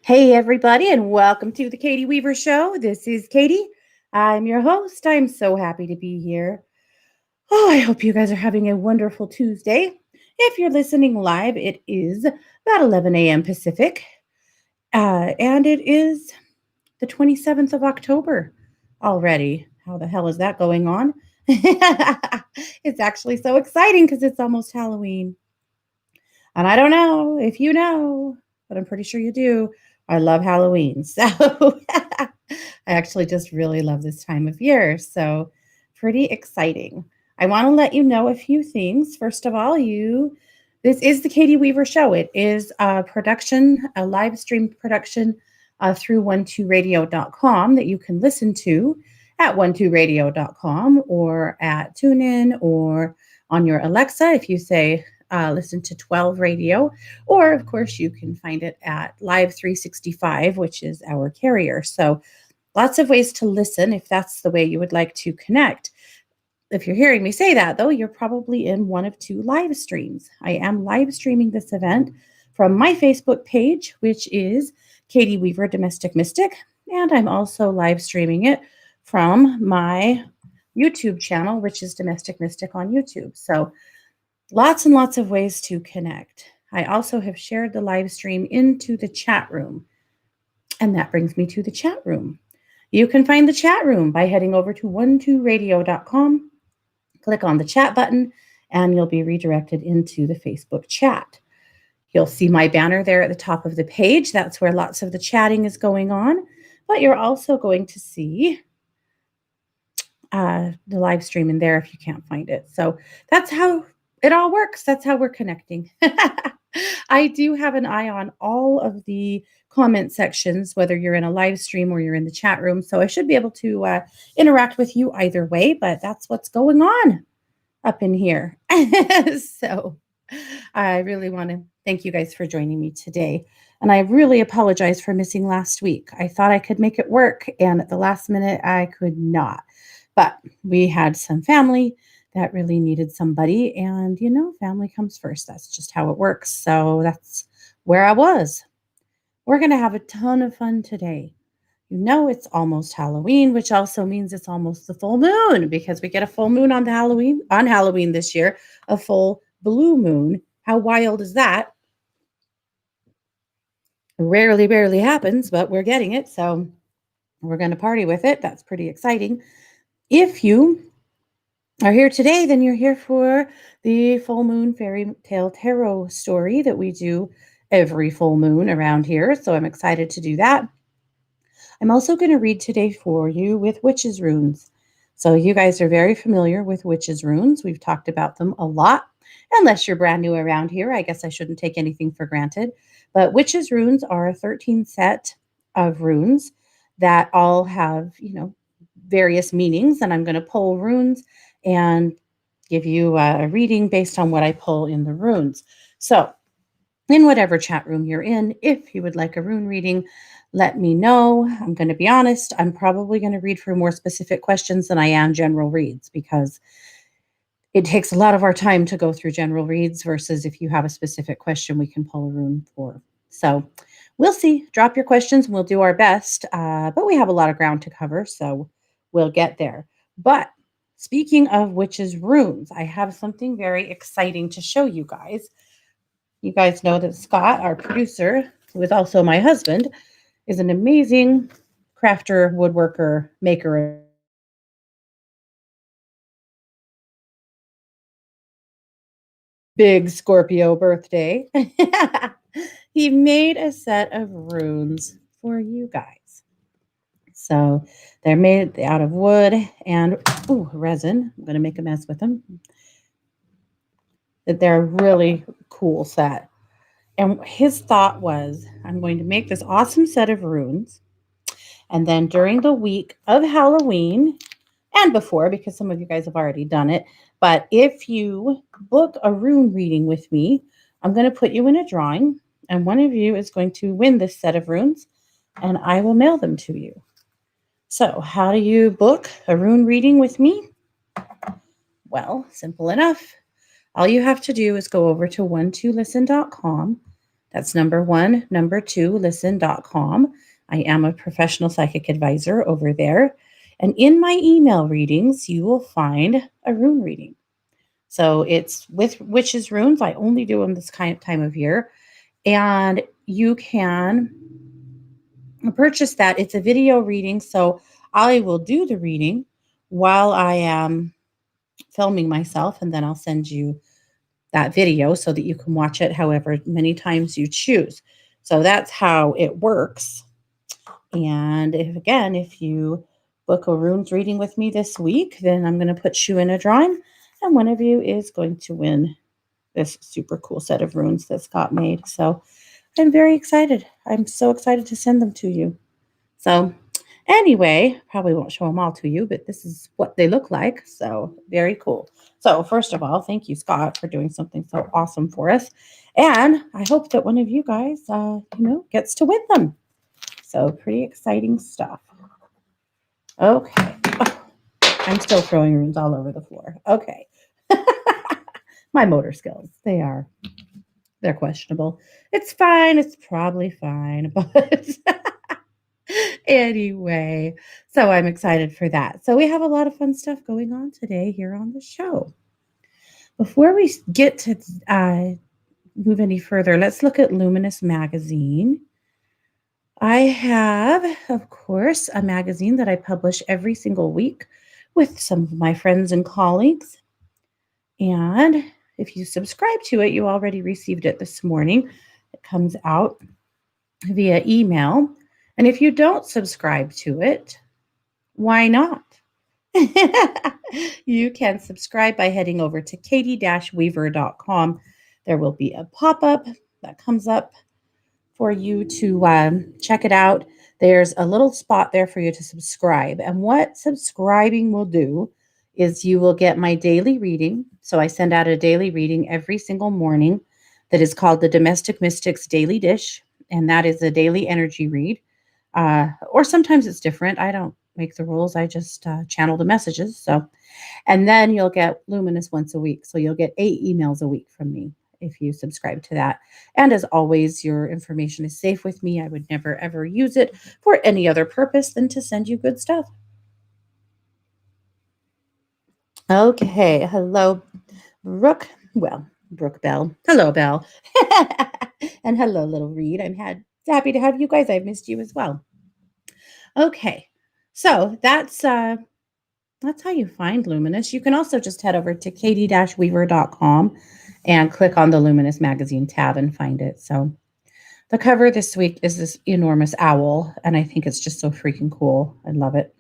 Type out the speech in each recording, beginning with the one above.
Hey, everybody, and welcome to the Katie Weaver Show. This is Katie. I'm your host. I'm so happy to be here. Oh, I hope you guys are having a wonderful Tuesday. If you're listening live, it is about 11 a.m. Pacific, and it is the 27th of October already. How the hell is that going on? It's actually so exciting because it's almost Halloween. And I don't know if you know, but I'm pretty sure you do. I love Halloween. So I actually just really love this time of year. So pretty exciting. I want to let you know a few things. First of all, this is the Katie Weaver Show. It is a production, a live stream production through 12radio.com that you can listen to at 12radio.com or at TuneIn or on your Alexa if you say listen to 12 radio, or of course, you can find it at Live 365, which is our carrier. So, lots of ways to listen if that's the way you would like to connect. If you're hearing me say that, though, you're probably in one of two live streams. I am live streaming this event from my Facebook page, which is Katie Weaver Domestic Mystic, and I'm also live streaming it from my YouTube channel, which is Domestic Mystic on YouTube. So, lots and lots of ways to connect. I also have shared the live stream into the chat room. And that brings me to the chat room. You can find the chat room by heading over to 12radio.com, click on the chat button, and you'll be redirected into the Facebook chat. You'll see my banner there at the top of the page. That's where lots of the chatting is going on. But you're also going to see the live stream in there if you can't find it. So that's how it all works. That's how we're connecting. I do have an eye on all of the comment sections, whether you're in a live stream or you're in the chat room. So I should be able to interact with you either way, but that's what's going on up in here. So I really want to thank you guys for joining me today. And I really apologize for missing last week. I thought I could make it work, and at the last minute, I could not. But we had some family that really needed somebody, and family comes first. That's just how it works. So that's where I was. We're going to have a ton of fun today. It's almost Halloween, which also means it's almost the full moon because we get a full moon on Halloween this year, a full blue moon. How wild is that? Rarely, barely happens, but we're getting it. So we're going to party with it. That's pretty exciting. If you are here today, then you're here for the full moon fairy tale tarot story that we do every full moon around here. So I'm excited to do that. I'm also going to read today for you with witches' runes. So you guys are very familiar with witches' runes. We've talked about them a lot. Unless you're brand new around here, I guess I shouldn't take anything for granted. But witches' runes are a 13 set of runes that all have, various meanings. And I'm going to pull runes and give you a reading based on what I pull in the runes. So in whatever chat room you're in, if you would like a rune reading, let me know. I'm going to be honest, I'm probably going to read for more specific questions than I am general reads because it takes a lot of our time to go through general reads versus if you have a specific question, we can pull a rune for. So we'll see. Drop your questions and we'll do our best. But we have a lot of ground to cover, so we'll get there. But speaking of witches' runes, I have something very exciting to show you guys. You guys know that Scott, our producer, who is also my husband, is an amazing crafter, woodworker, maker. Big Scorpio birthday. He made a set of runes for you guys. So they're made out of wood and resin. I'm going to make a mess with them. They're a really cool set. And his thought was, I'm going to make this awesome set of runes. And then during the week of Halloween and before, because some of you guys have already done it, but if you book a rune reading with me, I'm going to put you in a drawing, and one of you is going to win this set of runes, and I will mail them to you. So how do you book a rune reading with me? Well, simple enough. All you have to do is go over to 12listen.com, That's number one. Number two, listen.com. I am a professional psychic advisor over there. And in my email readings, you will find a rune reading. So it's with witches' runes. I only do them this kind of time of year. And you can purchase that. It's a video reading. So I will do the reading while I am filming myself, and then I'll send you that video so that you can watch it however many times you choose. So that's how it works. And if you book a runes reading with me this week, then I'm going to put you in a drawing, and one of you is going to win this super cool set of runes that Scott made. So I'm very excited. I'm so excited to send them to you. So anyway, probably won't show them all to you, but this is what they look like. So very cool. So first of all, thank you, Scott, for doing something so awesome for us. And I hope that one of you guys, gets to win them. So pretty exciting stuff. Okay. Oh, I'm still throwing runes all over the floor. Okay. My motor skills, they're questionable. It's fine. It's probably fine, but anyway, so I'm excited for that. So we have a lot of fun stuff going on today here on the show. Before we get to move any further, let's look at Luminous Magazine. I have, of course, a magazine that I publish every single week with some of my friends and colleagues. And if you subscribe to it, you already received it this morning. It comes out via email. And if you don't subscribe to it, why not? You can subscribe by heading over to katie-weaver.com. There will be a pop-up that comes up for you to check it out. There's a little spot there for you to subscribe. And what subscribing will do is you will get my daily reading. So I send out a daily reading every single morning that is called the Domestic Mystics Daily Dish. And that is a daily energy read. Or sometimes it's different. I don't make the rules. I just channel the messages. So, and then you'll get Luminous once a week. So you'll get 8 emails a week from me if you subscribe to that. And as always, your information is safe with me. I would never, ever use it for any other purpose than to send you good stuff. Okay. Hello, Brooke. Well, Brooke Bell. Hello, Bell. And hello, little Reed. Happy to have you guys. I've missed you as well. Okay. So that's how you find Luminous. You can also just head over to katie-weaver.com and click on the Luminous Magazine tab and find it. So the cover this week is this enormous owl, and I think it's just so freaking cool. I love it.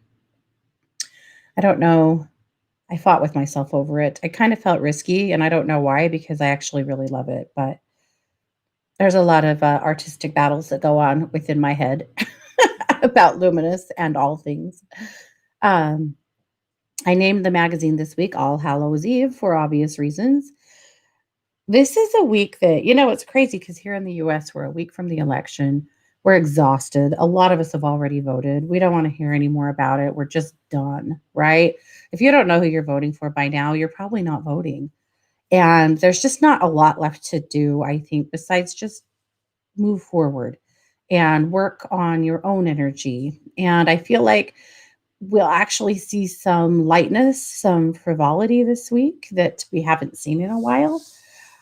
I don't know. I fought with myself over it. I kind of felt risky, and I don't know why, because I actually really love it. But there's a lot of artistic battles that go on within my head about Luminous and all things. I named the magazine this week All Hallows Eve for obvious reasons. This is a week that, it's crazy because here in the US, we're a week from the election. We're exhausted. A lot of us have already voted. We don't want to hear any more about it. We're just done, right? If you don't know who you're voting for by now, you're probably not voting. And there's just not a lot left to do, I think, besides just move forward and work on your own energy. And I feel like we'll actually see some lightness, some frivolity this week that we haven't seen in a while.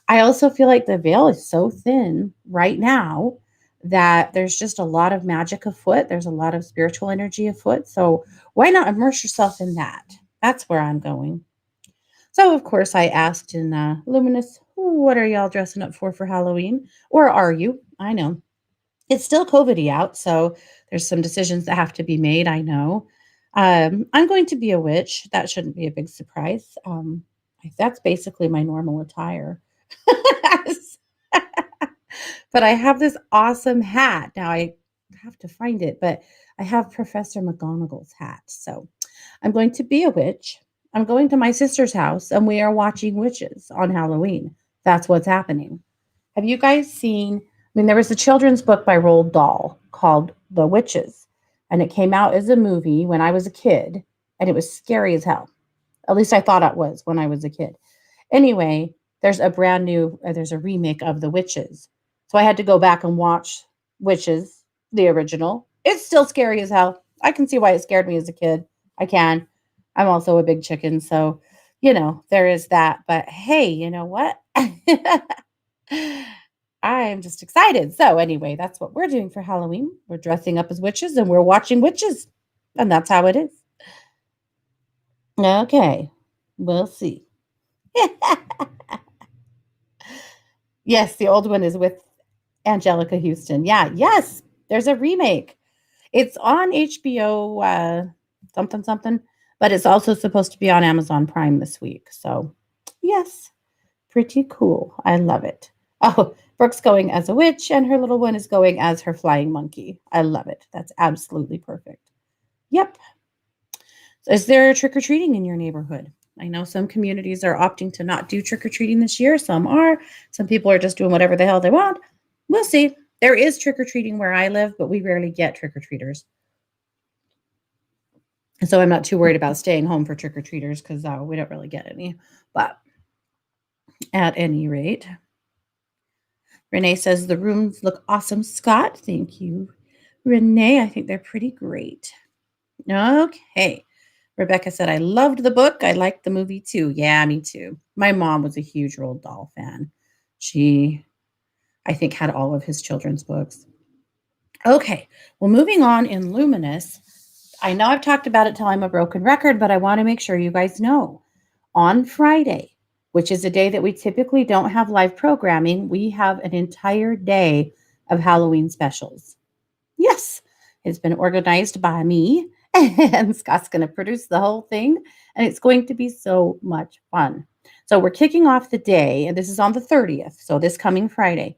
I also feel like the veil is so thin right now that there's just a lot of magic afoot. There's a lot of spiritual energy afoot. So why not immerse yourself in that? That's where I'm going. So, of course, I asked in Luminous, what are y'all dressing up for Halloween? Or are you? I know. It's still COVID-y out, so there's some decisions that have to be made, I know. I'm going to be a witch. That shouldn't be a big surprise. That's basically my normal attire. But I have this awesome hat. Now I have to find it, but I have Professor McGonagall's hat. So I'm going to be a witch. I'm going to my sister's house and we are watching witches on Halloween. That's what's happening. Have you guys seen? There was a children's book by Roald Dahl called The Witches, and it came out as a movie when I was a kid, and it was scary as hell. At least I thought it was when I was a kid. Anyway, there's a remake of The Witches. So I had to go back and watch Witches, the original. It's still scary as hell. I can see why it scared me as a kid. I can. I'm also a big chicken, so there is that. But hey, you know what? I am just excited. So anyway, that's what we're doing for Halloween. We're dressing up as witches and we're watching witches. And that's how it is. Okay. We'll see. Yes, the old one is with Angelica Houston. Yeah, yes. There's a remake. It's on HBO something something, but it's also supposed to be on Amazon Prime this week. So, yes, pretty cool. I love it. Oh, Brooke's going as a witch, and her little one is going as her flying monkey. I love it. That's absolutely perfect. Yep. Is there trick or treating in your neighborhood? I know some communities are opting to not do trick or treating this year. Some are. Some people are just doing whatever the hell they want. We'll see. There is trick or treating where I live, but we rarely get trick or treaters. And so I'm not too worried about staying home for trick or treaters because we don't really get any. But at any rate, Renee says the rooms look awesome, Scott. Thank you, Renee. I think they're pretty great. Okay. Rebecca said, I loved the book. I liked the movie too. Yeah, me too. My mom was a huge Roald Dahl fan. She, I think, had all of his children's books. Okay. Well, moving on in Luminous, I know I've talked about it till I'm a broken record, but I want to make sure you guys know on Friday, which is a day that we typically don't have live programming, we have an entire day of Halloween specials. Yes, it's been organized by me, and Scott's going to produce the whole thing, and it's going to be so much fun. So, we're kicking off the day, and this is on the 30th, so this coming Friday,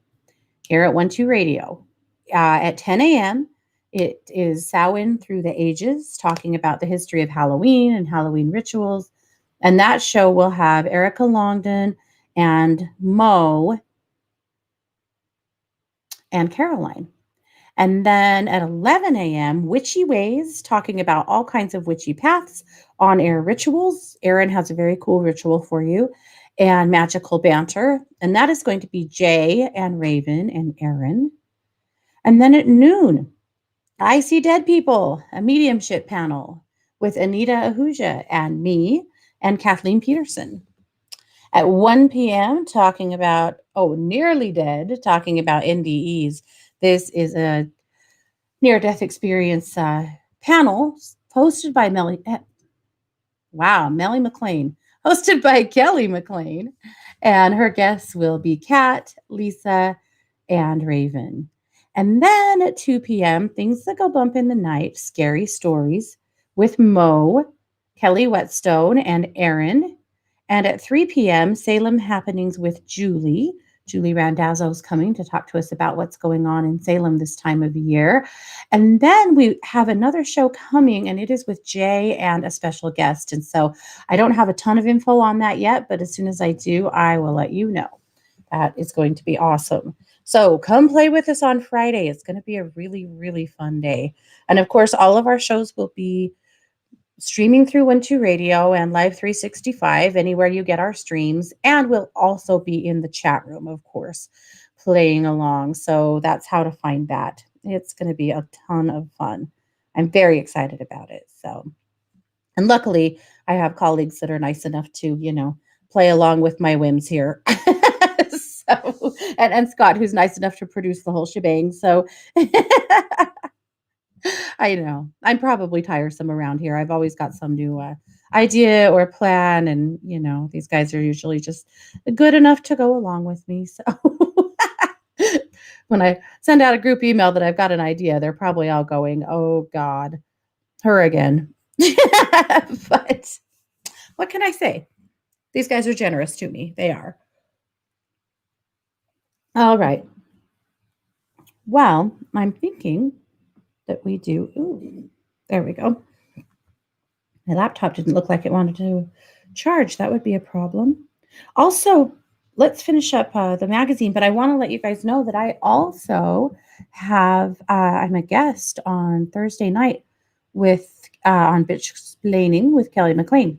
here at 1 2 Radio. At 10 a.m., it is Samhain Through the Ages, talking about the history of Halloween and Halloween rituals. And that show will have Erica Longden and Mo and Caroline. And then at 11 a.m., Witchy Ways, talking about all kinds of witchy paths, on air rituals. Erin has a very cool ritual for you, and magical banter. And that is going to be Jay and Raven and Erin. And then at noon, I See Dead People, a mediumship panel with Anita Ahuja and me and Kathleen Peterson. At 1 p.m., talking about, Nearly Dead, talking about NDEs. This is a near death experience panel hosted by Melly McLean, hosted by Kelly McLean. And her guests will be Kat, Lisa, and Raven. And then at 2 p.m., Things That Go Bump in the Night, Scary Stories with Mo, Kelly Whetstone, and Erin. And at 3 p.m., Salem Happenings with Julie. Julie Randazzo is coming to talk to us about what's going on in Salem this time of year. And then we have another show coming, and it is with Jay and a special guest. And so I don't have a ton of info on that yet, but as soon as I do, I will let you know. That is going to be awesome. So come play with us on Friday. It's going to be a really, really fun day. And of course, all of our shows will be streaming through 1 2 Radio and Live 365, anywhere you get our streams. And we'll also be in the chat room, of course, playing along. So that's how to find that. It's going to be a ton of fun. I'm very excited about it. So, and luckily, I have colleagues that are nice enough to, play along with my whims here. So, and Scott, who's nice enough to produce the whole shebang. So, I know. I'm probably tiresome around here. I've always got some new idea or plan. And, these guys are usually just good enough to go along with me. So when I send out a group email that I've got an idea, they're probably all going, oh, God, her again. But what can I say? These guys are generous to me. They are. All right. Well, I'm thinking that we do. Ooh, there we go. My laptop didn't look like it wanted to charge. That would be a problem. Also, let's finish up the magazine, but I want to let you guys know that I also have, I'm a guest on Thursday night on Bitch Explaining with Kelly McLean.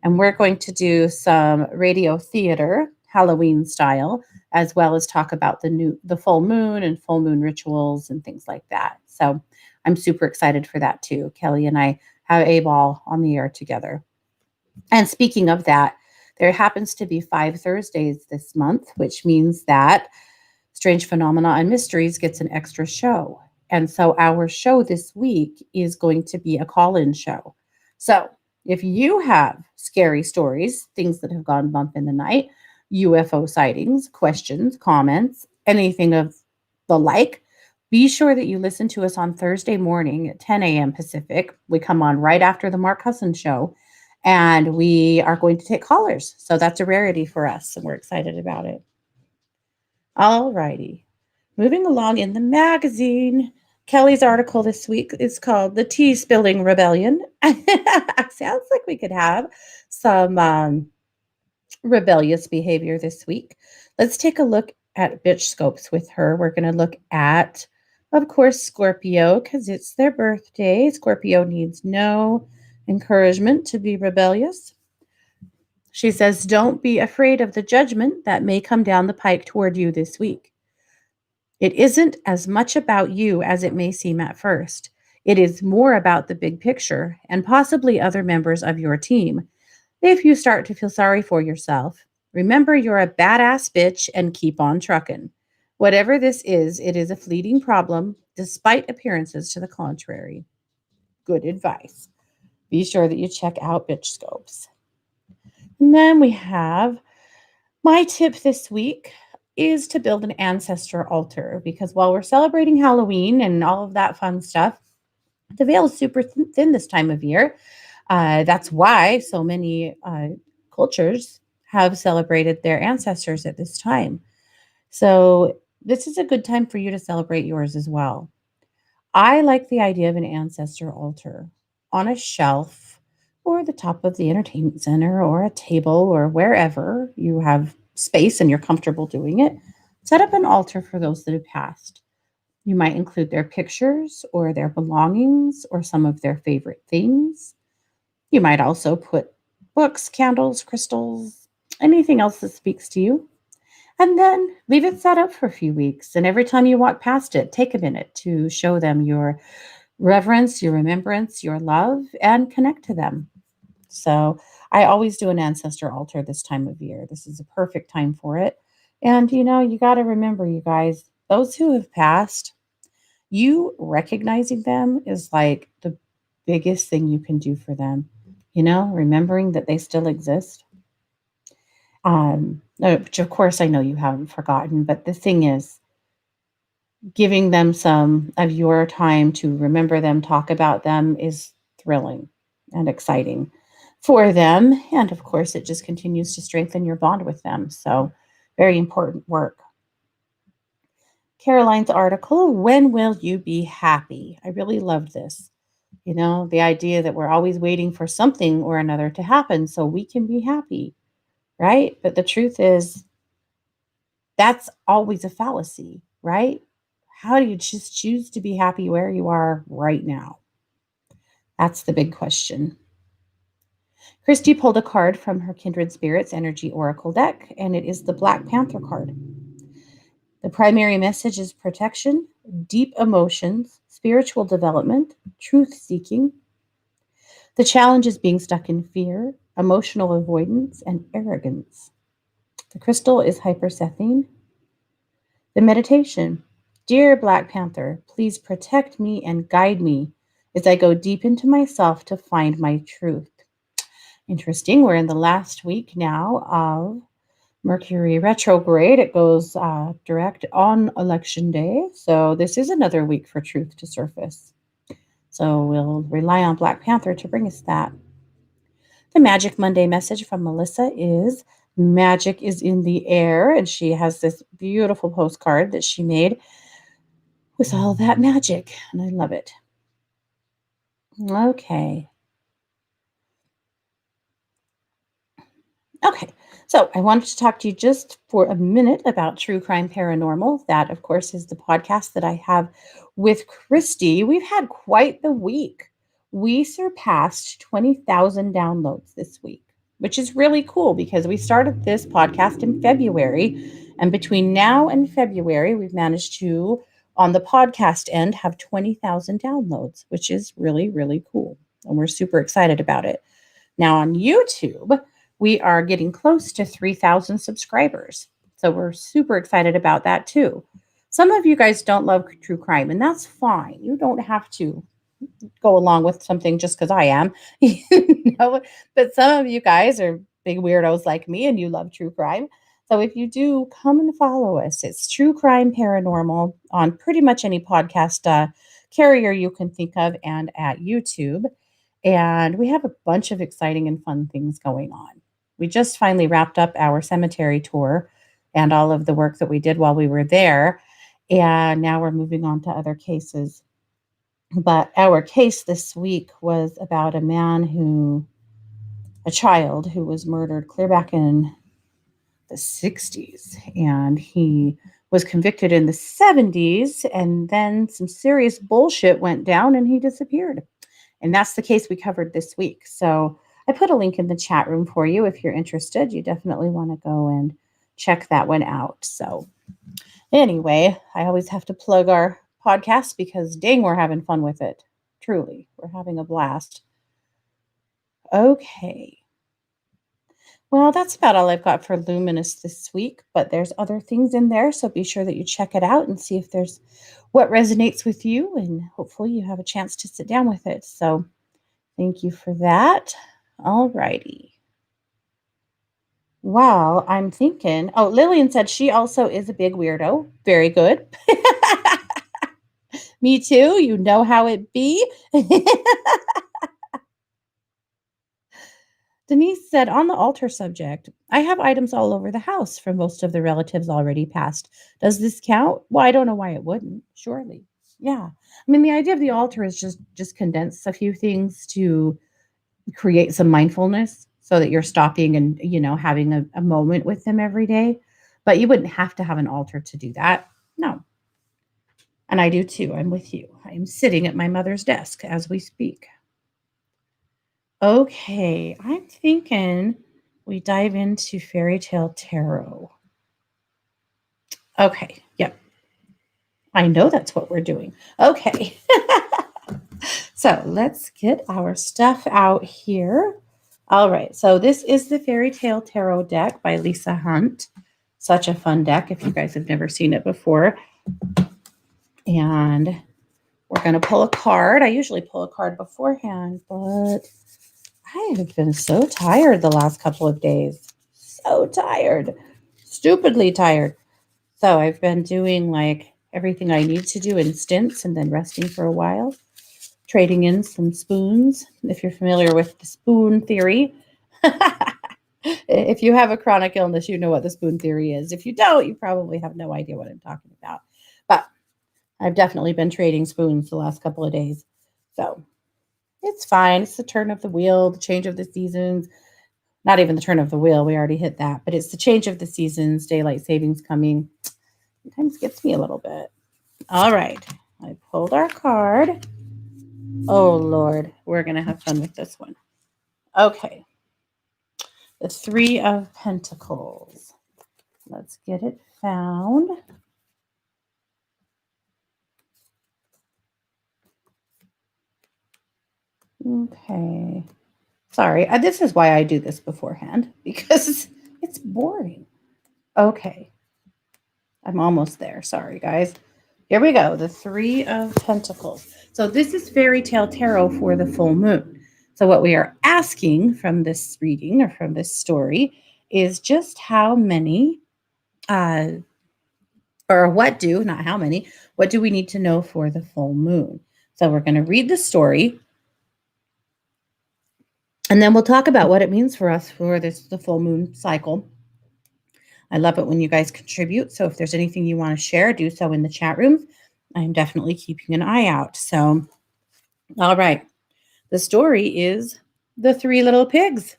And we're going to do some radio theater, Halloween style, as well as talk about the full moon and full moon rituals and things like that. So I'm super excited for that too. Kelly and I have a ball on the air together. And speaking of that, there happens to be 5 Thursdays this month, which means that Strange Phenomena and Mysteries gets an extra show. And so our show this week is going to be a call in show. So if you have scary stories, things that have gone bump in the night, UFO sightings, questions, comments, anything of the like, be sure that you listen to us on Thursday morning at 10 a.m. Pacific. We come on right after the Mark Husson show, and we are going to take callers. So that's a rarity for us, and we're excited about it. All righty. Moving along in the magazine, Kelly's article this week is called The Tea Spilling Rebellion. Sounds like we could have some rebellious behavior this week. Let's take a look at bitch scopes with her. We're going to look at, of course, Scorpio, because it's their birthday. Scorpio needs no encouragement to be rebellious. She says, don't be afraid of the judgment that may come down the pike toward you this week. It isn't as much about you as it may seem at first. It is more about the big picture and possibly other members of your team. If you start to feel sorry for yourself, remember you're a badass bitch and keep on trucking. Whatever this is, it is a fleeting problem, despite appearances to the contrary. Good advice. Be sure that you check out Bitch Scopes. And then we have my tip this week is to build an ancestor altar because while we're celebrating Halloween and all of that fun stuff, the veil is super thin this time of year. That's why so many cultures have celebrated their ancestors at this time. So, this is a good time for you to celebrate yours as well. I like the idea of an ancestor altar on a shelf or the top of the entertainment center or a table or wherever you have space and you're comfortable doing it. Set up an altar for those that have passed. You might include their pictures or their belongings or some of their favorite things. You might also put books, candles, crystals, anything else that speaks to you. And then leave it set up for a few weeks. And every time you walk past it, take a minute to show them your reverence, your remembrance, your love, and connect to them. So I always do an ancestor altar this time of year. This is a perfect time for it. And you got to remember, you guys, those who have passed, you recognizing them is like the biggest thing you can do for them. Remembering that they still exist. Which of course I know you haven't forgotten, but the thing is, giving them some of your time to remember them, talk about them is thrilling and exciting for them. And of course, it just continues to strengthen your bond with them. So, very important work. Caroline's article, When Will You Be Happy? I really loved this. The idea that we're always waiting for something or another to happen so we can be happy, right? But the truth is, that's always a fallacy, right? How do you just choose to be happy where you are right now? That's the big question. Christy pulled a card from her Kindred Spirits Energy Oracle deck, and it is the Black Panther card. The primary message is protection, deep emotions, spiritual development, truth seeking. The challenge is being stuck in fear, emotional avoidance, and arrogance. The crystal is hypersethine. The meditation. Dear Black Panther, please protect me and guide me as I go deep into myself to find my truth. Interesting. We're in the last week now of Mercury retrograde. It goes direct on election day. So this is another week for truth to surface. So we'll rely on Black Panther to bring us that. The Magic Monday message from Melissa is magic is in the air. And she has this beautiful postcard that she made with all that magic. And I love it. Okay. Okay, so I wanted to talk to you just for a minute about True Crime Paranormal. That, of course, is the podcast that I have with Christy. We've had quite the week. We surpassed 20,000 downloads this week, which is really cool because we started this podcast in February And between now and February, we've managed to, on the podcast end, have 20,000 downloads, which is really, really cool. And we're super excited about it. Now on YouTube, we are getting close to 3,000 subscribers. So we're super excited about that too. Some of you guys don't love true crime, and that's fine. You don't have to go along with something just because I am. But some of you guys are big weirdos like me and you love true crime. So if you do, come and follow us. It's True Crime Paranormal on pretty much any podcast carrier you can think of and at YouTube. And we have a bunch of exciting and fun things going on. We just finally wrapped up our cemetery tour and all of the work that we did while we were there. And now we're moving on to other cases. But our case this week was about a child who was murdered clear back in the 60s. And he was convicted in the 70s. And then some serious bullshit went down and he disappeared. And that's the case we covered this week. So I put a link in the chat room for you. If you're interested, you definitely want to go and check that one out. So anyway, I always have to plug our podcast because dang, we're having fun with it. Truly, we're having a blast. Okay. Well, that's about all I've got for Luminous this week, but there's other things in there. So be sure that you check it out and see if there's what resonates with you. And hopefully you have a chance to sit down with it. So thank you for that. All righty. Well, I'm thinking, oh, Lillian said she also is a big weirdo. Very good. Me too. You know how it be. Denise said, on the altar subject, I have items all over the house from most of the relatives already passed. Does this count? Well, I don't know why it wouldn't. Surely. Yeah. I mean, the idea of the altar is just condense a few things to create some mindfulness so that you're stopping and, having a moment with them every day. But you wouldn't have to have an altar to do that. No. And I do too. I'm with you. I am sitting at my mother's desk as we speak. Okay, I'm thinking we dive into Fairy Tale Tarot. Okay, yep. I know that's what we're doing. Okay. So let's get our stuff out here. All right, so this is the Fairy Tale Tarot deck by Lisa Hunt. Such a fun deck if you guys have never seen it before. And we're going to pull a card. I usually pull a card beforehand, but I have been so tired the last couple of days. So tired. Stupidly tired. So I've been doing like everything I need to do in stints and then resting for a while. Trading in some spoons, if you're familiar with the spoon theory. If you have a chronic illness, you know what the spoon theory is. If you don't, you probably have no idea what I'm talking about. But I've definitely been trading spoons the last couple of days. So it's fine. It's the turn of the wheel, the change of the seasons. Not even the turn of the wheel. We already hit that. But it's the change of the seasons, daylight savings coming. Sometimes gets me a little bit. All right. I pulled our card. Oh, Lord. We're going to have fun with this one. Okay. The Three of Pentacles. Let's get it found. Okay. Sorry. This is why I do this beforehand, because it's boring. Okay. I'm almost there. Sorry, guys. Here we go. The Three of Pentacles. So this is Fairy Tale Tarot for the full moon. So what we are asking from this reading or from this story is just how many, or what do, not how many, what do we need to know for the full moon? So we're going to read the story. And then we'll talk about what it means for us for the full moon cycle. I love it when you guys contribute. So if there's anything you want to share, do so in the chat room. I'm definitely keeping an eye out. So, all right. The story is The Three Little Pigs.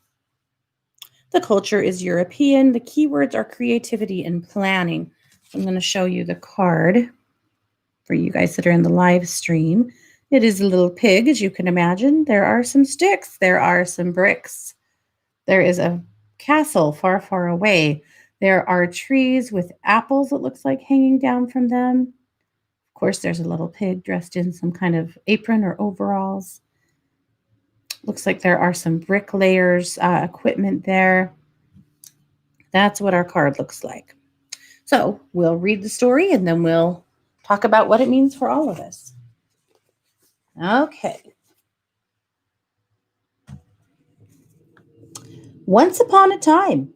The culture is European. The keywords are creativity and planning. I'm going to show you the card for you guys that are in the live stream. It is a little pig, as you can imagine. There are some sticks. There are some bricks. There is a castle far, far away. There are trees with apples, it looks like, hanging down from them. Of course, there's a little pig dressed in some kind of apron or overalls. Looks like there are some bricklayers' equipment there. That's what our card looks like. So we'll read the story and then we'll talk about what it means for all of us. Okay. Once upon a time,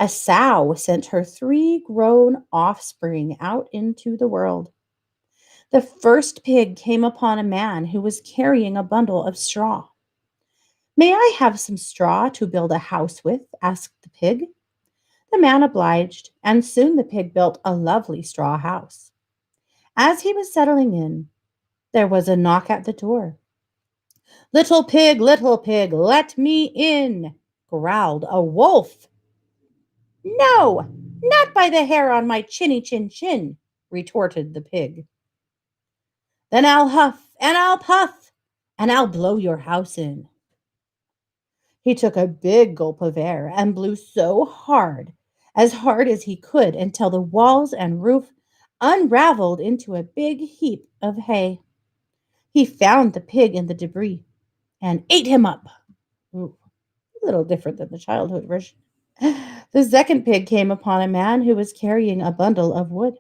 a sow sent her 3 grown offspring out into the world. The first pig came upon a man who was carrying a bundle of straw. May I have some straw to build a house with? Asked the pig. The man obliged, and soon the pig built a lovely straw house. As he was settling in, there was a knock at the door. little pig, let me in, growled a wolf. No, not by the hair on my chinny chin chin, retorted the pig. Then I'll huff and I'll puff and I'll blow your house in. He took a big gulp of air and blew so as hard as he could, until the walls and roof unraveled into a big heap of hay. He found the pig in the debris and ate him up. Ooh, a little different than the childhood version. The second pig came upon a man who was carrying a bundle of wood.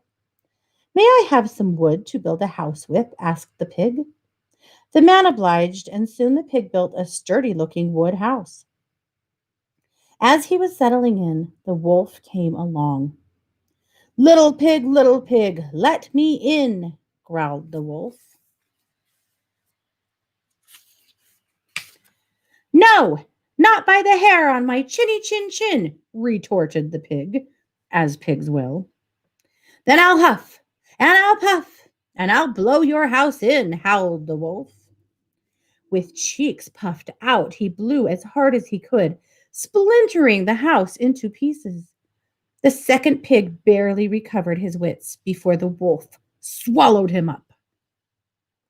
May I have some wood to build a house with? Asked the pig. The man obliged, and soon the pig built a sturdy looking wood house. As he was settling in, the wolf came along. Little pig, let me in, growled the wolf. No, not by the hair on my chinny chin chin, retorted the pig, as pigs will. Then I'll huff and I'll puff and I'll blow your house in, howled the wolf. With cheeks puffed out, he blew as hard as he could, splintering the house into pieces. The second pig barely recovered his wits before the wolf swallowed him up.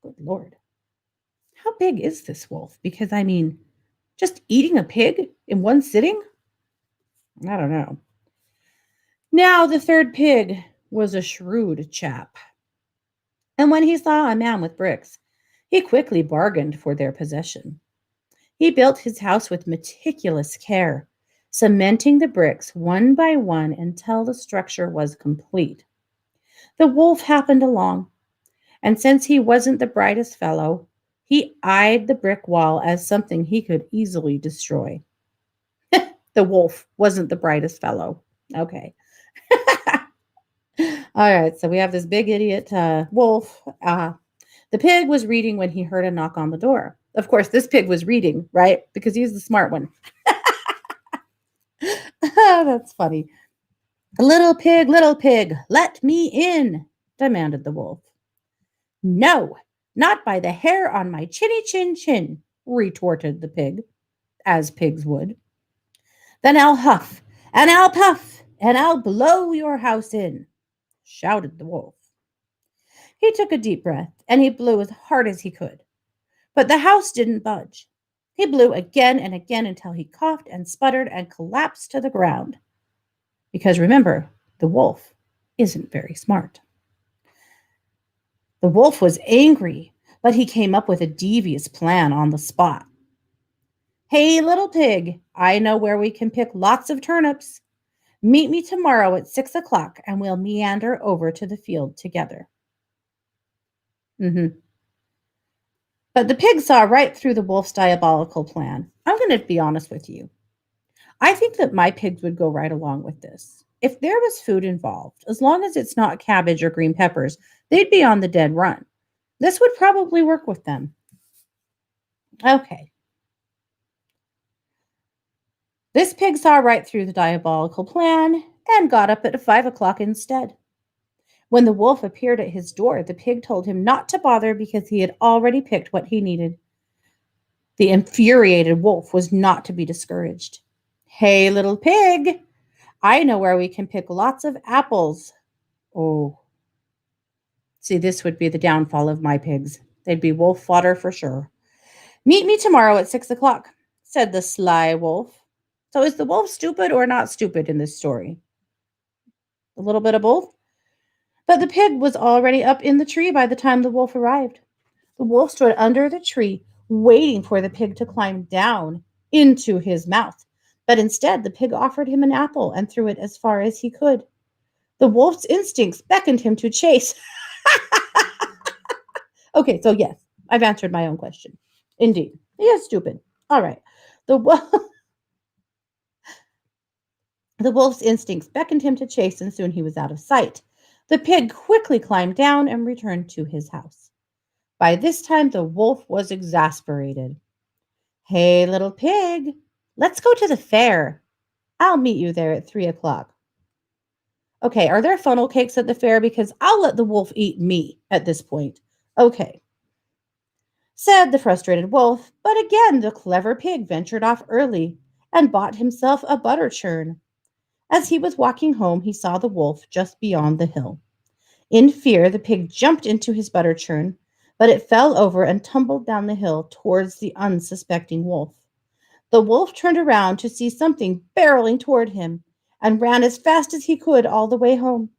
Good Lord. How big is this wolf? Because, I mean, just eating a pig in one sitting? I don't know. Now, the third pig was a shrewd chap. And when he saw a man with bricks, he quickly bargained for their possession. He built his house with meticulous care, cementing the bricks one by one until the structure was complete. The wolf happened along, and since he wasn't the brightest fellow, he eyed the brick wall as something he could easily destroy. The wolf wasn't the brightest fellow. Okay. All right, so we have this big idiot wolf. The pig was reading when he heard a knock on the door. Of course, this pig was reading, right? Because he's the smart one. That's funny. Little pig, let me in, demanded the wolf. No, not by the hair on my chinny chin chin, retorted the pig, as pigs would. Then I'll huff and I'll puff and I'll blow your house in, shouted the wolf. He took a deep breath and he blew as hard as he could. But the house didn't budge. He blew again and again until he coughed and sputtered and collapsed to the ground. Because remember, the wolf isn't very smart. The wolf was angry, but he came up with a devious plan on the spot. Hey, little pig, I know where we can pick lots of turnips. Meet me tomorrow at 6 o'clock and we'll meander over to the field together. But the pig saw right through the wolf's diabolical plan. I'm going to be honest with you. I think that my pigs would go right along with this. If there was food involved, as long as it's not cabbage or green peppers, they'd be on the dead run. This would probably work with them. Okay. This pig saw right through the diabolical plan and got up at 5 o'clock instead. When the wolf appeared at his door, the pig told him not to bother because he had already picked what he needed. The infuriated wolf was not to be discouraged. Hey, little pig, I know where we can pick lots of apples. Oh. See, this would be the downfall of my pigs. They'd be wolf fodder for sure. Meet me tomorrow at 6 o'clock, said the sly wolf. So is the wolf stupid or not stupid in this story? A little bit of both. But the pig was already up in the tree by the time the wolf arrived. The wolf stood under the tree, waiting for the pig to climb down into his mouth. But instead, the pig offered him an apple and threw it as far as he could. The wolf's instincts beckoned him to chase. Okay, so yes, I've answered my own question. Indeed. He is stupid. All right. The, the wolf's instincts beckoned him to chase, and soon he was out of sight. The pig quickly climbed down and returned to his house. By this time, the wolf was exasperated. Hey, little pig, let's go to the fair. I'll meet you there at 3 o'clock. Okay, are there funnel cakes at the fair? Because I'll let the wolf eat me at this point. Okay, said the frustrated wolf, but again the clever pig ventured off early and bought himself a butter churn. As he was walking home, he saw the wolf just beyond the hill. In fear, the pig jumped into his butter churn, but it fell over and tumbled down the hill towards the unsuspecting wolf. The wolf turned around to see something barreling toward him and ran as fast as he could all the way home.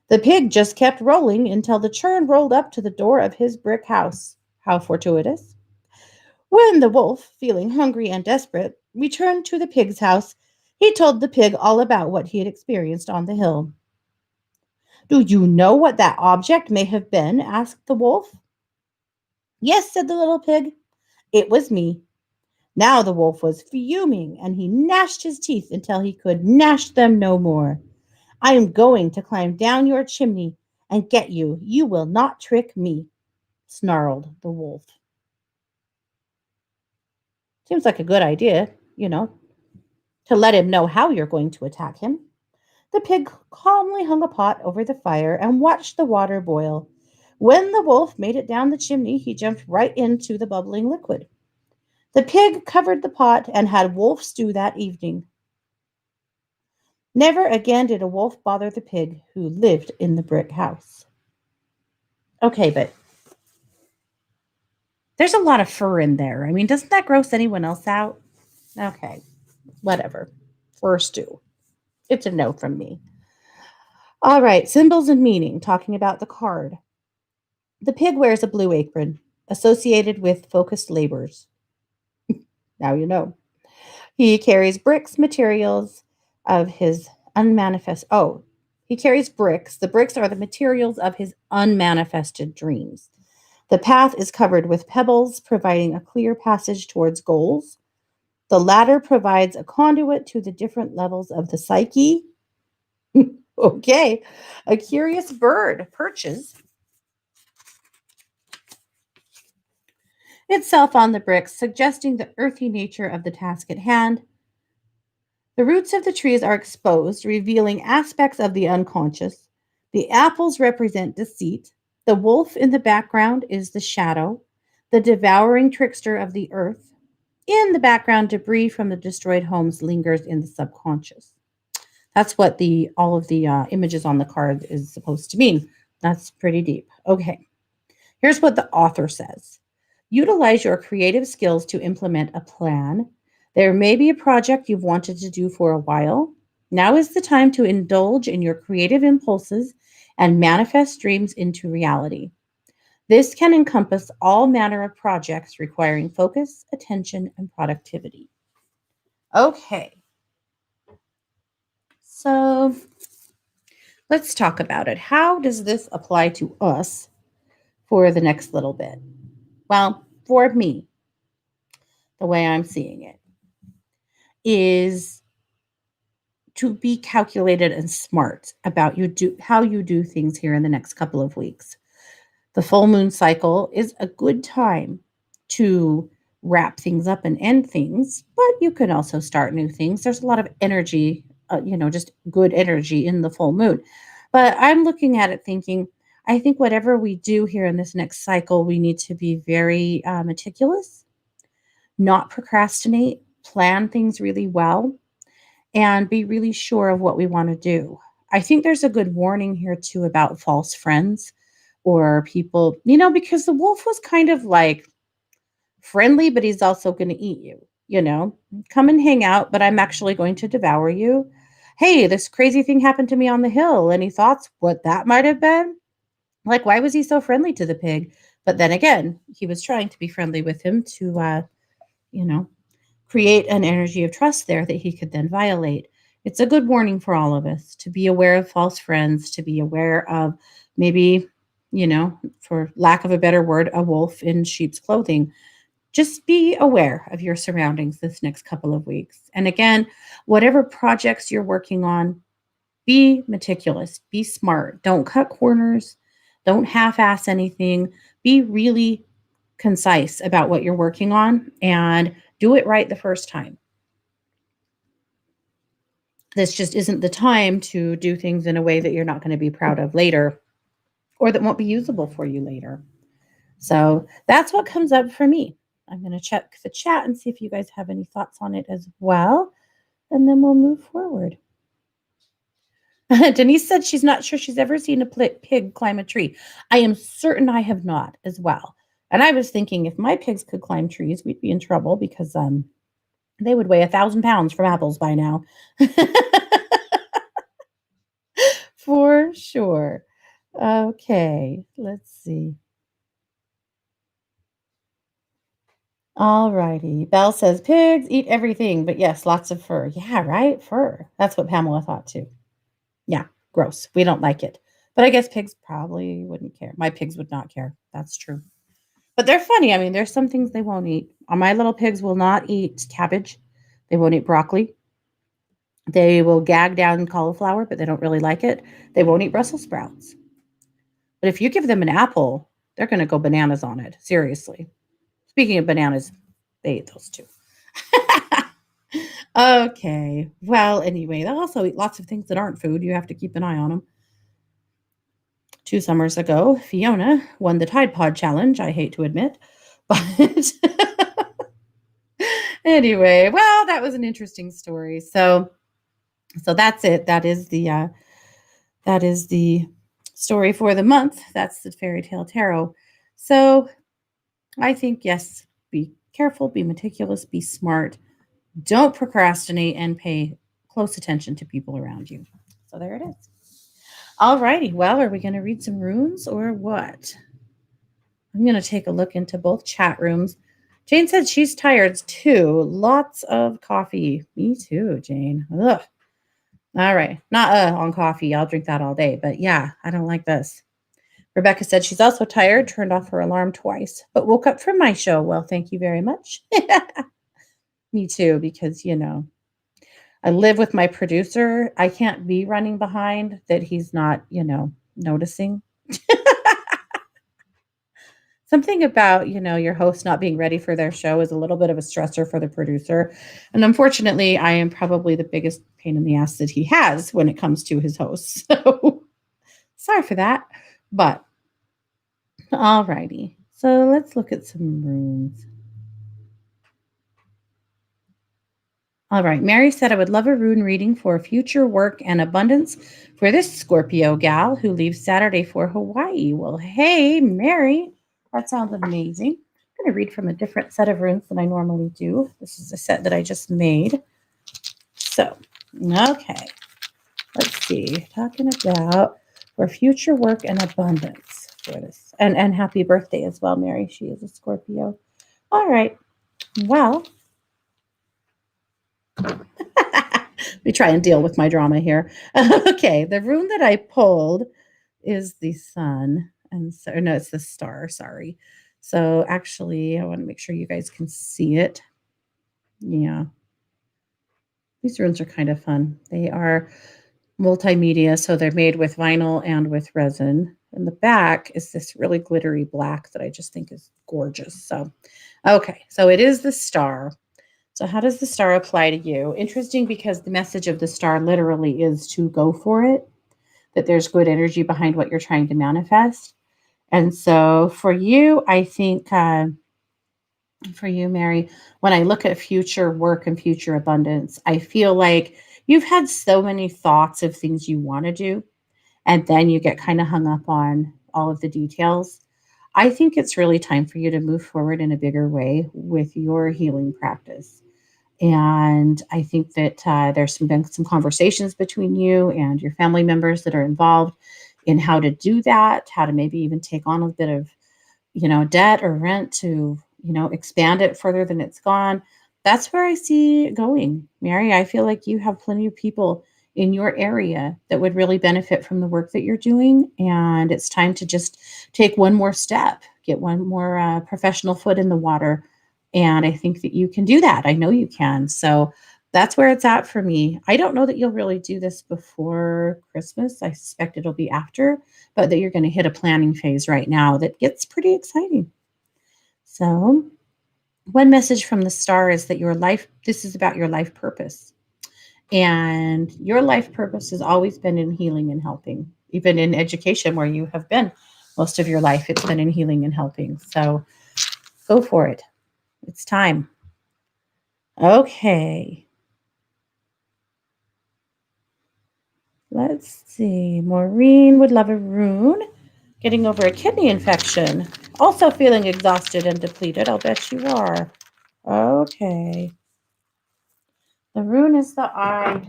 The pig just kept rolling until the churn rolled up to the door of his brick house. How fortuitous. When the wolf, feeling hungry and desperate, returned to the pig's house, he told the pig all about what he had experienced on the hill. Do you know what that object may have been? Asked the wolf. Yes, said the little pig. It was me. Now the wolf was fuming, and he gnashed his teeth until he could gnash them no more. I am going to climb down your chimney and get you. You will not trick me, snarled the wolf. Seems like a good idea, to let him know how you're going to attack him. The pig calmly hung a pot over the fire and watched the water boil. When the wolf made it down the chimney, he jumped right into the bubbling liquid. The pig covered the pot and had wolf stew that evening. Never again did a wolf bother the pig who lived in the brick house. Okay, but there's a lot of fur in there. I mean, doesn't that gross anyone else out? Okay, whatever. Fur stew. It's a no from me. All right, symbols and meaning, talking about the card. The pig wears a blue apron associated with focused labors. Now you know. He carries bricks, materials of his unmanifest. Oh, he carries bricks. The bricks are the materials of his unmanifested dreams. The path is covered with pebbles, providing a clear passage towards goals. The ladder provides a conduit to the different levels of the psyche. Okay. A curious bird perches itself on the bricks, suggesting the earthy nature of the task at hand. The roots of the trees are exposed, revealing aspects of the unconscious. The apples represent deceit. The wolf in the background is the shadow, the devouring trickster of the earth. In the background, debris from the destroyed homes lingers in the subconscious. That's what the all of the images on the card is supposed to mean. That's pretty deep. Okay. Here's what the author says. Utilize your creative skills to implement a plan. There may be a project you've wanted to do for a while. Now is the time to indulge in your creative impulses and manifest dreams into reality. This can encompass all manner of projects requiring focus, attention, and productivity. Okay, so let's talk about it. How does this apply to us for the next little bit? Well, for me, the way I'm seeing it is to be calculated and smart about how you do things here in the next couple of weeks. The full moon cycle is a good time to wrap things up and end things, but you can also start new things. There's a lot of energy, just good energy in the full moon. But I'm looking at it thinking, I think whatever we do here in this next cycle, we need to be very meticulous, not procrastinate, plan things really well, and be really sure of what we want to do. I think there's a good warning here too about false friends or people, because the wolf was kind of like friendly, but he's also going to eat you, Come and hang out, but I'm actually going to devour you. Hey, this crazy thing happened to me on the hill. Any thoughts what that might have been? Like, why was he so friendly to the pig? But then again, he was trying to be friendly with him to, you know, create an energy of trust there that he could then violate. It's a good warning for all of us to be aware of false friends, to be aware of maybe, for lack of a better word, a wolf in sheep's clothing. Just be aware of your surroundings this next couple of weeks. And again, whatever projects you're working on, be meticulous, be smart. Don't cut corners, don't half ass anything. Be really concise about what you're working on and do it right the first time. This just isn't the time to do things in a way that you're not going to be proud of later or that won't be usable for you later. So that's what comes up for me. I'm going to check the chat and see if you guys have any thoughts on it as well. And then we'll move forward. Denise said she's not sure she's ever seen a pig climb a tree. I am certain I have not as well. And I was thinking if my pigs could climb trees, we'd be in trouble because they would weigh 1,000 pounds from apples by now. For sure. Okay, let's see. All righty. Belle says pigs eat everything, but yes, lots of fur. Yeah, right? Fur. That's what Pamela thought too. Yeah, gross. We don't like it. But I guess pigs probably wouldn't care. My pigs would not care. That's true. But they're funny. I mean, there's some things they won't eat. My little pigs will not eat cabbage. They won't eat broccoli. They will gag down cauliflower, but they don't really like it. They won't eat Brussels sprouts. But if you give them an apple, they're going to go bananas on it. Seriously. Speaking of bananas, they ate those too. Okay. Well, anyway, they'll also eat lots of things that aren't food. You have to keep an eye on them. 2 summers ago, Fiona won the Tide Pod challenge. I hate to admit, but anyway, well, that was an interesting story. So that's it. That is the story for the month. That's the Fairy Tale Tarot. So I think yes, be careful, be meticulous, be smart. Don't procrastinate and pay close attention to people around you. So there it is. All righty. Well, are we going to read some runes or what? I'm going to take a look into both chat rooms. Jane said she's tired too. Lots of coffee. Me too, Jane. Ugh. All right. Not on coffee. I'll drink that all day. But yeah, I don't like this. Rebecca said she's also tired, turned off her alarm twice, but woke up from my show. Well, thank you very much. Me too, because, I live with my producer. I can't be running behind that he's not, noticing. Something about, your host not being ready for their show is a little bit of a stressor for the producer. And unfortunately, I am probably the biggest pain in the ass that he has when it comes to his hosts. So sorry for that. But all righty. So let's look at some runes. All right. Mary said, I would love a rune reading for future work and abundance for this Scorpio gal who leaves Saturday for Hawaii. Well, hey, Mary, that sounds amazing. I'm going to read from a different set of runes than I normally do. This is a set that I just made. So, okay. Let's see. Talking about for future work and abundance for this. And happy birthday as well, Mary. She is a Scorpio. All right. Well, we try and deal with my drama here. Okay, the rune that I pulled is the sun, and so no, it's the star. Sorry. So actually, I want to make sure you guys can see it. Yeah, these runes are kind of fun. They are multimedia, so they're made with vinyl and with resin. And the back is this really glittery black that I just think is gorgeous. So, okay, so it is the star. So how does the star apply to you? Interesting because the message of the star literally is to go for it, that there's good energy behind what you're trying to manifest. And so for you, I think for you, Mary, when I look at future work and future abundance, I feel like you've had so many thoughts of things you want to do, and then you get kind of hung up on all of the details. I think it's really time for you to move forward in a bigger way with your healing practice. And I think that there's been some conversations between you and your family members that are involved in how to do that, how to maybe even take on a bit of debt or rent to, expand it further than it's gone. That's where I see it going, Mary. I feel like you have plenty of people in your area that would really benefit from the work that you're doing. And it's time to just take one more step, get one more professional foot in the water. And I think that you can do that. I know you can. So that's where it's at for me. I don't know that you'll really do this before Christmas. I suspect it'll be after, but that you're going to hit a planning phase right now that gets pretty exciting. So, one message from the star is that this is about your life purpose. And your life purpose has always been in healing and helping, even in education where you have been most of your life. It's been in healing and helping. So, go for it. It's time. Okay. Let's see. Maureen would love a rune. Getting over a kidney infection. Also feeling exhausted and depleted. I'll bet you are. Okay. The rune is the eye.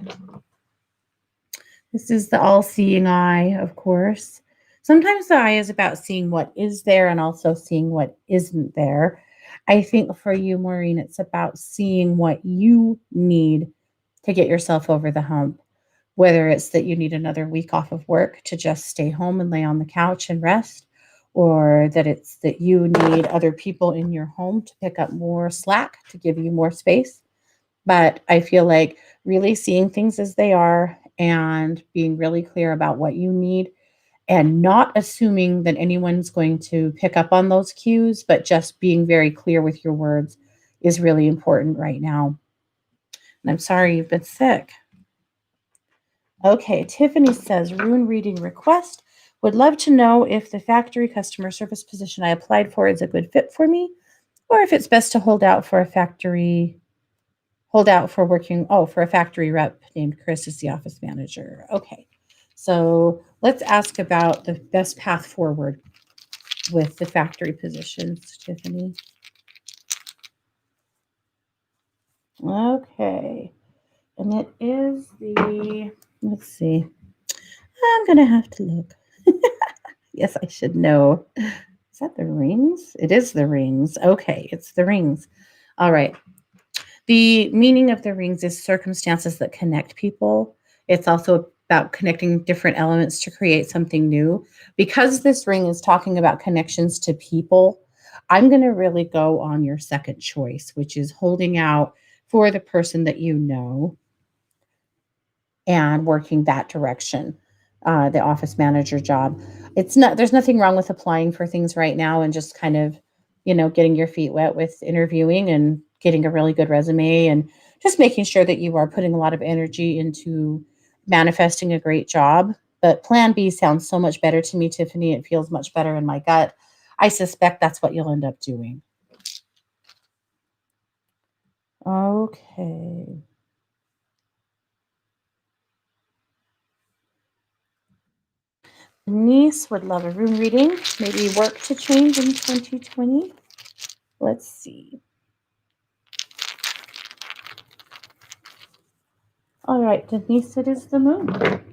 This is the all seeing eye, of course. Sometimes the eye is about seeing what is there and also seeing what isn't there. I think for you, Maureen, it's about seeing what you need to get yourself over the hump. Whether it's that you need another week off of work to just stay home and lay on the couch and rest, or that it's that you need other people in your home to pick up more slack to give you more space. But I feel like really seeing things as they are and being really clear about what you need and not assuming that anyone's going to pick up on those cues, but just being very clear with your words is really important right now. And I'm sorry you've been sick. Okay, Tiffany says, rune reading request. Would love to know if the factory customer service position I applied for is a good fit for me, or if it's best to hold out for working, for a factory rep named Chris as the office manager. Okay, so let's ask about the best path forward with the factory positions, Tiffany. Okay, and it is let's see, I'm gonna have to look. Yes, I should know. Is that the rings? It is the rings. Okay, it's the rings. All right. The meaning of the rings is circumstances that connect people. It's also about connecting different elements to create something new. Because this ring is talking about connections to people, I'm going to really go on your second choice, which is holding out for the person that you know and working that direction, the office manager job. There's nothing wrong with applying for things right now and just kind of, getting your feet wet with interviewing and getting a really good resume and just making sure that you are putting a lot of energy into manifesting a great job. But plan B sounds so much better to me, Tiffany. It feels much better in my gut. I suspect that's what you'll end up doing. Okay. Niece would love a room reading. Maybe work to change in 2020. Let's see. All right, Denise, it is the moon.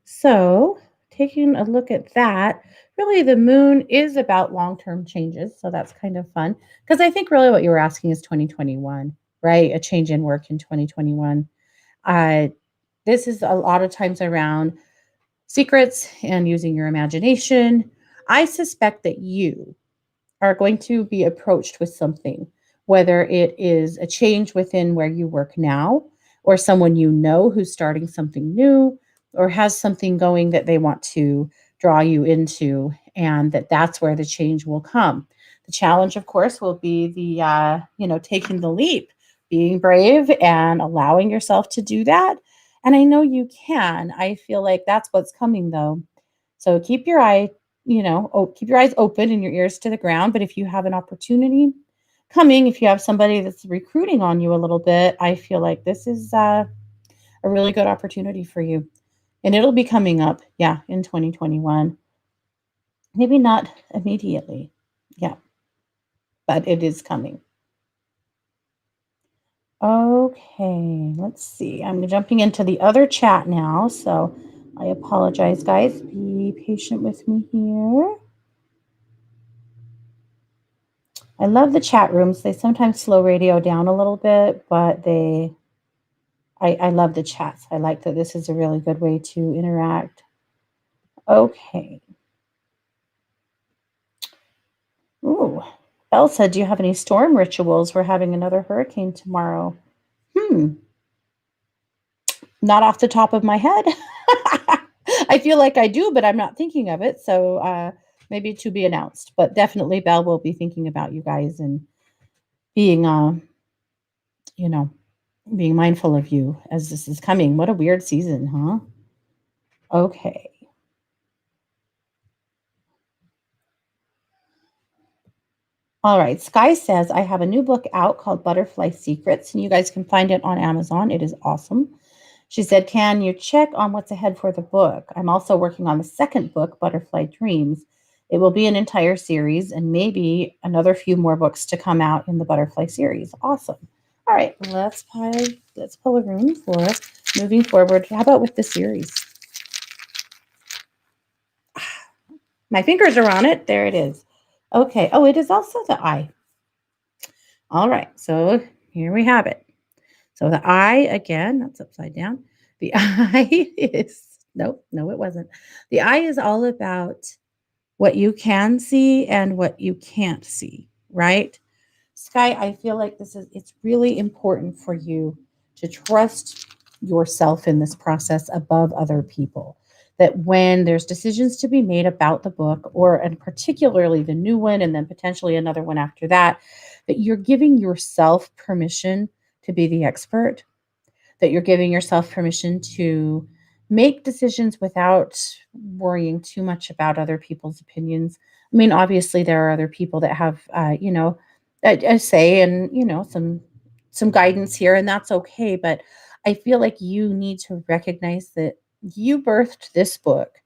So, taking a look at that, really the moon is about long term changes. So, that's kind of fun because I think really what you were asking is 2021, right? A change in work in 2021. Uh, this is a lot of times around secrets and using your imagination. I suspect that you are going to be approached with something, whether it is a change within where you work now, or someone you know who's starting something new, or has something going that they want to draw you into, and that's where the change will come. The challenge, of course, will be taking the leap, being brave, and allowing yourself to do that. And I know you can. I feel like that's what's coming, though. So keep your eyes open and your ears to the ground. But if you have an opportunity coming, if you have somebody that's recruiting on you a little bit, I feel like this is a really good opportunity for you. And it'll be coming up, yeah, in 2021. Maybe not immediately. Yeah, but it is coming. Okay, let's see. I'm jumping into the other chat now, so I apologize, guys. Be patient with me here. I love the chat rooms. They sometimes slow radio down a little bit, but I love the chats. I like that this is a really good way to interact. Okay. Ooh. Elsa, do you have any storm rituals? We're having another hurricane tomorrow. Not off the top of my head. I feel like I do, but I'm not thinking of it. So maybe to be announced. But definitely, Belle will be thinking about you guys and being, you know, being mindful of you as this is coming. What a weird season, huh? Okay. All right. Sky says, I have a new book out called Butterfly Secrets, and you guys can find it on Amazon. It is awesome. She said, can you check on what's ahead for the book? I'm also working on the second book, Butterfly Dreams. It will be an entire series and maybe another few more books to come out in the Butterfly series. Awesome. All right, let's pull a rune for moving forward. How about with the series? My fingers are on it. There it is. Okay. Oh, it is also the eye. All right. So here we have it. So the eye, again, that's upside down. The eye is, nope, no, it wasn't. The eye is all about what you can see and what you can't see, right? Sky, I feel like it's really important for you to trust yourself in this process above other people. That when there's decisions to be made about the book, or and particularly the new one, and then potentially another one after that, that you're giving yourself permission to be the expert, that you're giving yourself permission to make decisions without worrying too much about other people's opinions. I mean, obviously, there are other people that have, a say and some guidance here, and that's okay. But I feel like you need to recognize that you birthed this book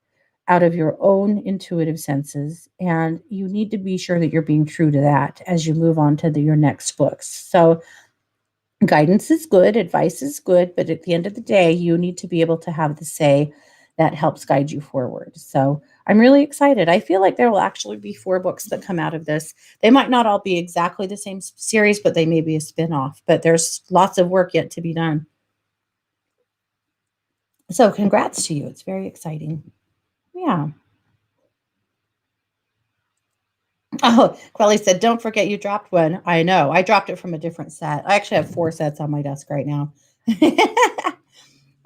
out of your own intuitive senses, and you need to be sure that you're being true to that as you move on to your next books. So guidance is good, advice is good, but at the end of the day, you need to be able to have the say that helps guide you forward. So I'm really excited. I feel like there will actually be 4 books that come out of this. They might not all be exactly the same series, but they may be a spin-off. But there's lots of work yet to be done. So congrats to you. It's very exciting. Yeah. Oh, Quelly said, don't forget you dropped one. I know. I dropped it from a different set. I actually have 4 sets on my desk right now.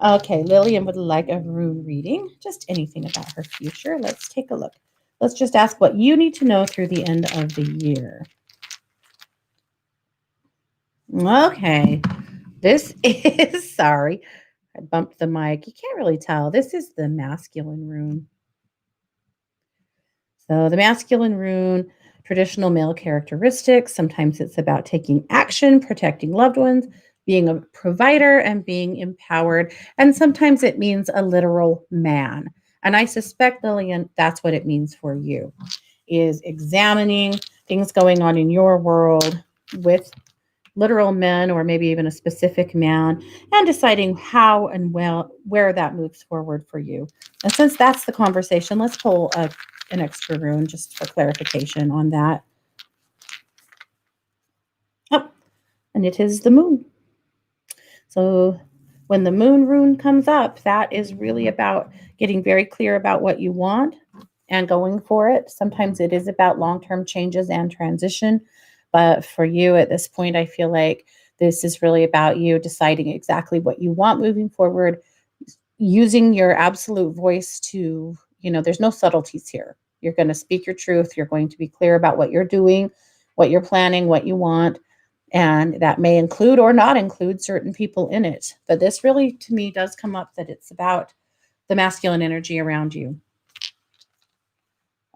Okay, Lillian would like a rune reading, just anything about her future. Let's take a look. Let's just ask what you need to know through the end of the year. Okay, this is, sorry, I bumped the mic. You can't really tell. This is the masculine rune. So the masculine rune, traditional male characteristics. Sometimes it's about taking action, protecting loved ones, being a provider, and being empowered. And sometimes it means a literal man. And I suspect, Lillian, that's what it means for you, is examining things going on in your world with literal men or maybe even a specific man and deciding how and where that moves forward for you. And since that's the conversation, let's pull an extra rune just for clarification on that. Oh, and it is the moon. So when the moon rune comes up, that is really about getting very clear about what you want and going for it. Sometimes it is about long-term changes and transition. But for you at this point, I feel like this is really about you deciding exactly what you want moving forward, using your absolute voice to, there's no subtleties here. You're going to speak your truth. You're going to be clear about what you're doing, what you're planning, what you want. And that may include or not include certain people in it. But this really, to me, does come up that it's about the masculine energy around you.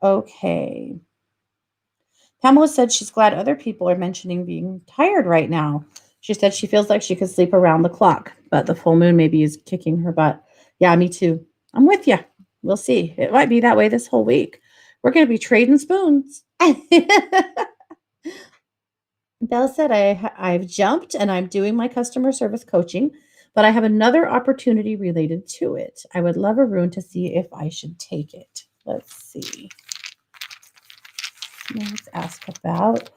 Okay. Pamela said she's glad other people are mentioning being tired right now. She said she feels like she could sleep around the clock, but the full moon maybe is kicking her butt. Yeah, me too. I'm with you. We'll see. It might be that way this whole week. We're going to be trading spoons. Belle said, I've jumped and I'm doing my customer service coaching, but I have another opportunity related to it. I would love a rune to see if I should take it. Let's see. Let's ask about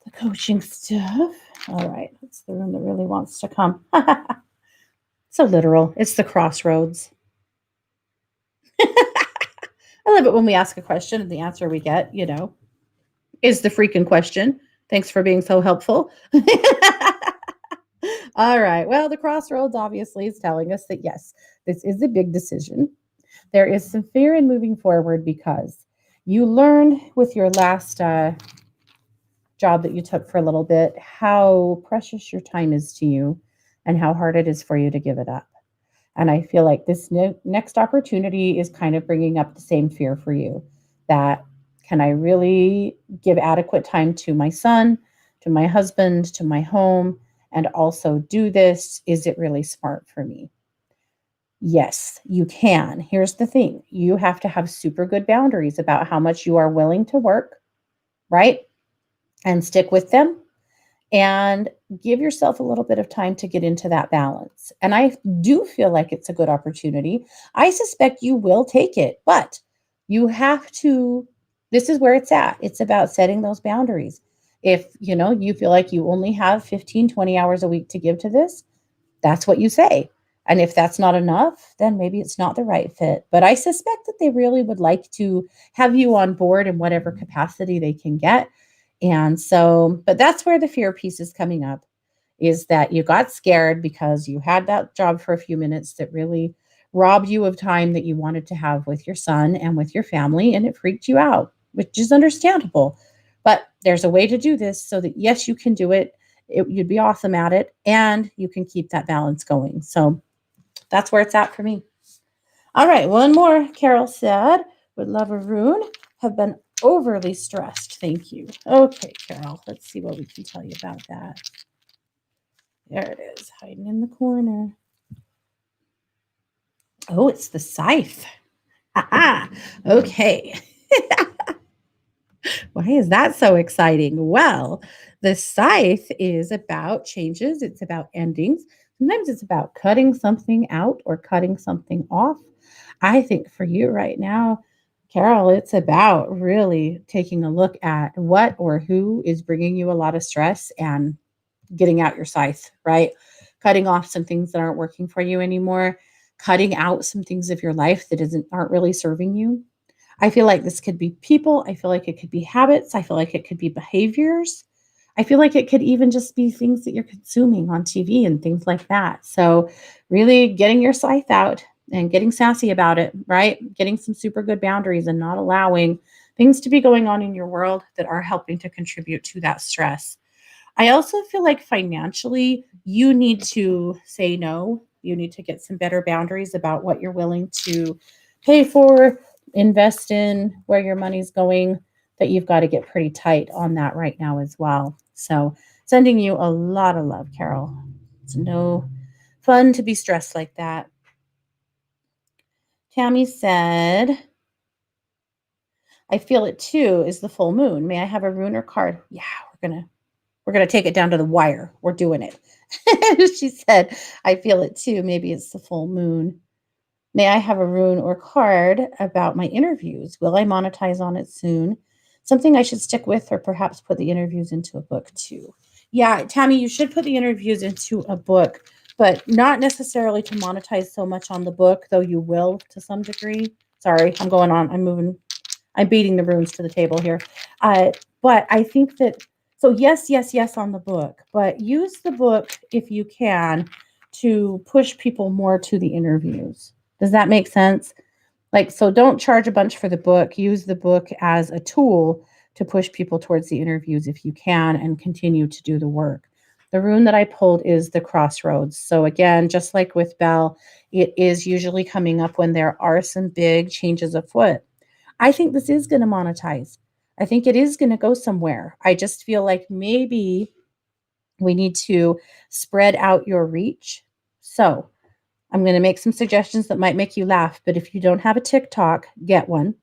the coaching stuff. All right, that's the rune that really wants to come. So literal. It's the crossroads. I love it when we ask a question and the answer we get, is the freaking question. Thanks for being so helpful. All right. Well, the crossroads obviously is telling us that yes, this is a big decision. There is some fear in moving forward because you learned with your last job that you took for a little bit how precious your time is to you and how hard it is for you to give it up. And I feel like this next opportunity is kind of bringing up the same fear for you that can I really give adequate time to my son, to my husband, to my home, and also do this? Is it really smart for me? Yes, you can. Here's the thing, you have to have super good boundaries about how much you are willing to work, right? And stick with them and give yourself a little bit of time to get into that balance. And I do feel like it's a good opportunity. I suspect you will take it, but you have to, this is where it's at. It's about setting those boundaries. If, you feel like you only have 15, 20 hours a week to give to this, that's what you say. And if that's not enough, then maybe it's not the right fit. But I suspect that they really would like to have you on board in whatever capacity they can get. And so, but that's where the fear piece is coming up, is that you got scared because you had that job for a few minutes that really robbed you of time that you wanted to have with your son and with your family, and it freaked you out, which is understandable. But there's a way to do this so that, yes, you can do it. You'd be awesome at it, and you can keep that balance going. So that's where it's at for me. All right, one more. Carol said, would love a rune. Have been overly stressed. Thank you. Okay, Carol, let's see what we can tell you about that. There it is, hiding in the corner. Oh, it's the scythe. Aha. Okay. Why is that so exciting? Well, the scythe is about changes, it's about endings. Sometimes it's about cutting something out or cutting something off. I think for you right now, Carol, it's about really taking a look at what or who is bringing you a lot of stress and getting out your scythe, right? Cutting off some things that aren't working for you anymore, cutting out some things of your life that aren't really serving you. I feel like this could be people. I feel like it could be habits. I feel like it could be behaviors. I feel like it could even just be things that you're consuming on TV and things like that. So, really getting your scythe out and getting sassy about it, right? Getting some super good boundaries and not allowing things to be going on in your world that are helping to contribute to that stress. I also feel like financially, you need to say no. You need to get some better boundaries about what you're willing to pay for, invest in, where your money's going, that you've got to get pretty tight on that right now as well. So, sending you a lot of love, Carol. It's no fun to be stressed like that. Tammy said, I feel it too is the full moon. May I have a rune or card? Yeah, we're gonna take it down to the wire. We're doing it. She said, I feel it too. Maybe it's the full moon. May I have a rune or card about my interviews? Will I monetize on it soon? Something I should stick with, or perhaps put the interviews into a book too. Yeah, Tammy, you should put the interviews into a book, but not necessarily to monetize so much on the book, though you will to some degree. Sorry, I'm going on. I'm moving. I'm beating the runes to the table here. But I think that, so yes, yes, yes on the book, but use the book if you can to push people more to the interviews. Does that make sense? Like, so don't charge a bunch for the book. Use the book as a tool to push people towards the interviews if you can and continue to do the work. The rune that I pulled is the crossroads. So again, just like with Bell, it is usually coming up when there are some big changes afoot. I think this is going to monetize. I think it is going to go somewhere. I just feel like maybe we need to spread out your reach. So I'm going to make some suggestions that might make you laugh. But if you don't have a TikTok, get one.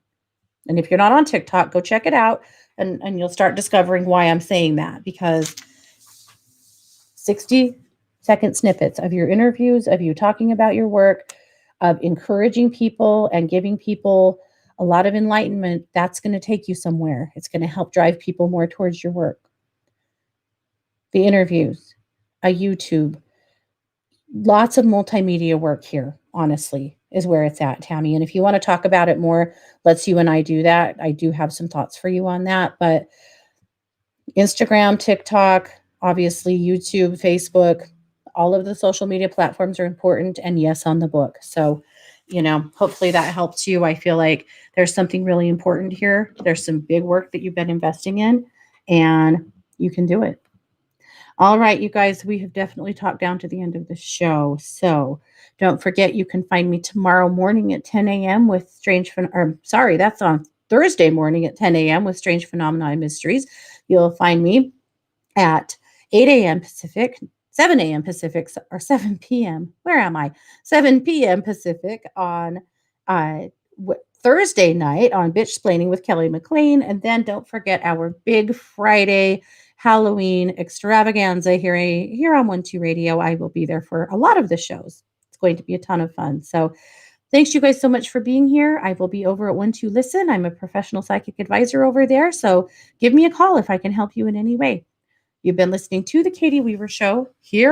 And if you're not on TikTok, go check it out. And you'll start discovering why I'm saying that, because 60-second snippets of your interviews, of you talking about your work, of encouraging people and giving people a lot of enlightenment, that's going to take you somewhere. It's going to help drive people more towards your work. The interviews, a YouTube, lots of multimedia work here, honestly, is where it's at, Tammy. And if you want to talk about it more, let's you and I do that. I do have some thoughts for you on that. But Instagram, TikTok, obviously YouTube, Facebook, all of the social media platforms are important. And yes, on the book. So, hopefully that helps you. I feel like there's something really important here. There's some big work that you've been investing in, and you can do it. All right, you guys, we have definitely talked down to the end of the show. So don't forget, you can find me tomorrow morning at 10 a.m. with that's on Thursday morning at 10 a.m. with Strange Phenomena and Mysteries. You'll find me at 8 a.m. Pacific, 7 a.m. Pacific, or 7 p.m. Where am I? 7 p.m. Pacific on uh, Thursday night on Bitch Splaining with Kelly McLean. And then don't forget our big Friday Halloween extravaganza here on 1-2 Radio. I will be there for a lot of the shows. It's going to be a ton of fun. So thanks you guys so much for being here. I will be over at 1-2 Listen. I'm a professional psychic advisor over there. So give me a call if I can help you in any way. You've been listening to The Katie Weaver Show here